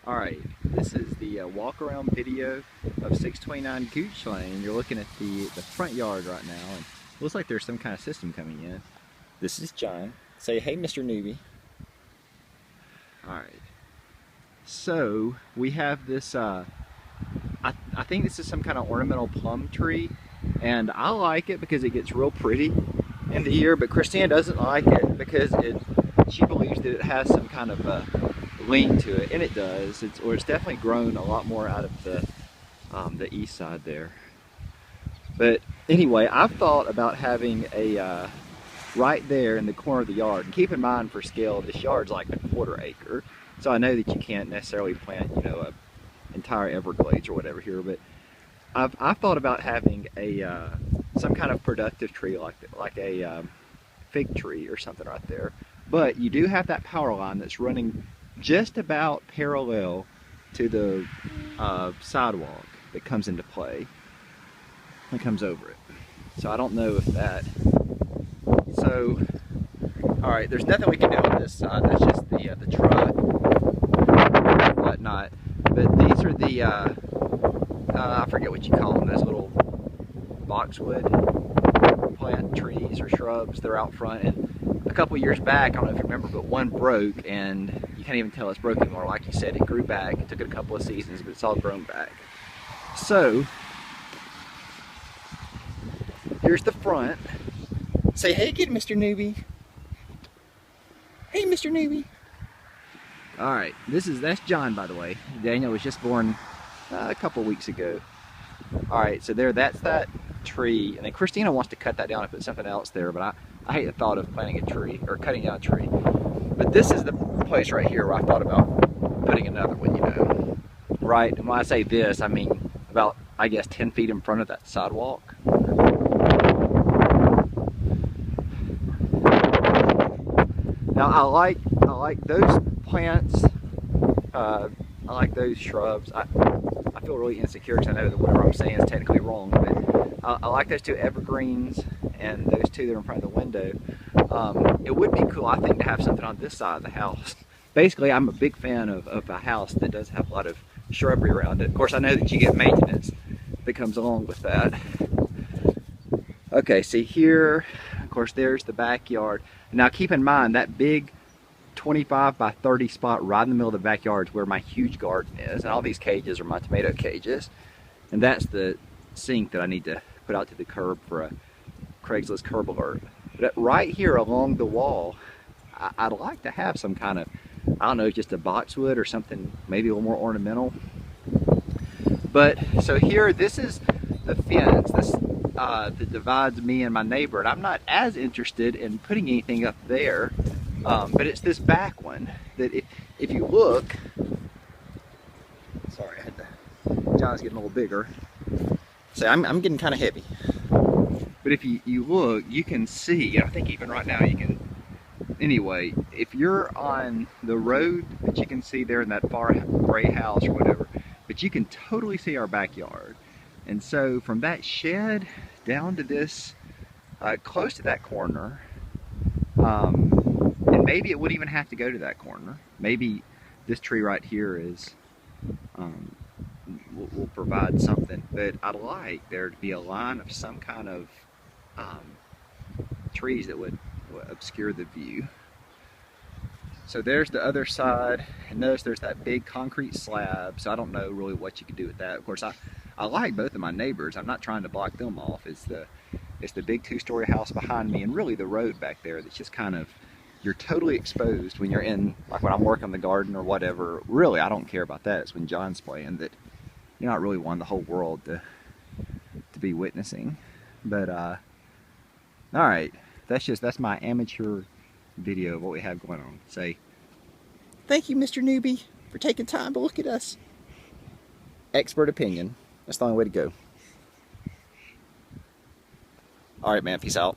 Alright, this is the walk around video of 629 Gooch Lane. You're looking at the front yard right now, and it looks like there's some kind of system coming in. This is John. Say, hey, Mr. Newbie. Alright, so we have this, I think this is some kind of ornamental plum tree, and I like it because it gets real pretty in the year, but Christina doesn't like it because she believes that it has some kind of lean to it, and it does. It's definitely grown a lot more out of the east side there. But anyway, I've thought about having a right there in the corner of the yard. And keep in mind, for scale, this yard's like a quarter acre, so I know that you can't necessarily plant, you know, a entire Everglades or whatever here. But I've thought about having a some kind of productive tree like a fig tree or something right there. But you do have that power line that's running just about parallel to the sidewalk that comes into play and comes over it. So I don't know if that. So, all right, there's nothing we can do on this side. That's just the truck and whatnot. But these are the I forget what you call them. Those little boxwood plant trees or shrubs. They're out front, and a couple years back, I don't know if you remember, but one broke, and you can't even tell it's broken anymore. Like you said, it grew back. It took it a couple of seasons, but it's all grown back. So here's the front. Say hey again, Mr. Newbie. Hey, Mr. Newbie. All right, that's John, by the way. Daniel was just born a couple weeks ago. All right, so that's that tree, and then Christina wants to cut that down and put something else there, but I hate the thought of planting a tree or cutting down a tree. But this is the place right here where I thought about putting another one, you know. Right, and when I say this, I mean about, I guess, 10 feet in front of that sidewalk. Now I like those plants. I like those shrubs. I feel really insecure because I know that whatever I'm saying is technically wrong, but I like those two evergreens and those two that are in front of the window. It would be cool, I think, to have something on this side of the house. Basically, I'm a big fan of a house that does have a lot of shrubbery around it. Of course, I know that you get maintenance that comes along with that. Okay, see here, of course, there's the backyard. Now keep in mind, that big 25 by 30 spot right in the middle of the backyard is where my huge garden is, and all these cages are my tomato cages, and that's the sink that I need to put out to the curb for a Craigslist curb alert. But right here along the wall, I'd like to have some kind of, I don't know, just a boxwood or something, maybe a little more ornamental. But so here, this is the fence that divides me and my neighbor, and I'm not as interested in putting anything up there. But it's this back one that if you look, sorry, John's getting a little bigger. So I'm getting kind of heavy. But if you look, you can see, I think even right now you can, anyway, if you're on the road that you can see there in that far gray house or whatever, but you can totally see our backyard. And so from that shed down to this, close to that corner, and maybe it wouldn't even have to go to that corner. Maybe this tree right here is will provide something. But I'd like there to be a line of some kind of trees that would obscure the view. So there's the other side, and notice there's that big concrete slab. So I don't know really what you could do with that. Of course, I like both of my neighbors. I'm not trying to block them off. It's the big two-story house behind me, and really the road back there that's just kind of, you're totally exposed when you're in, like when I'm working on the garden or whatever. Really, I don't care about that. It's when John's playing that you're not really wanting the whole world to be witnessing. But all right, that's my amateur video of what we have going on. Say, thank you, Mr. Newbie, for taking time to look at us. Expert opinion. That's the only way to go. All right, man, peace out.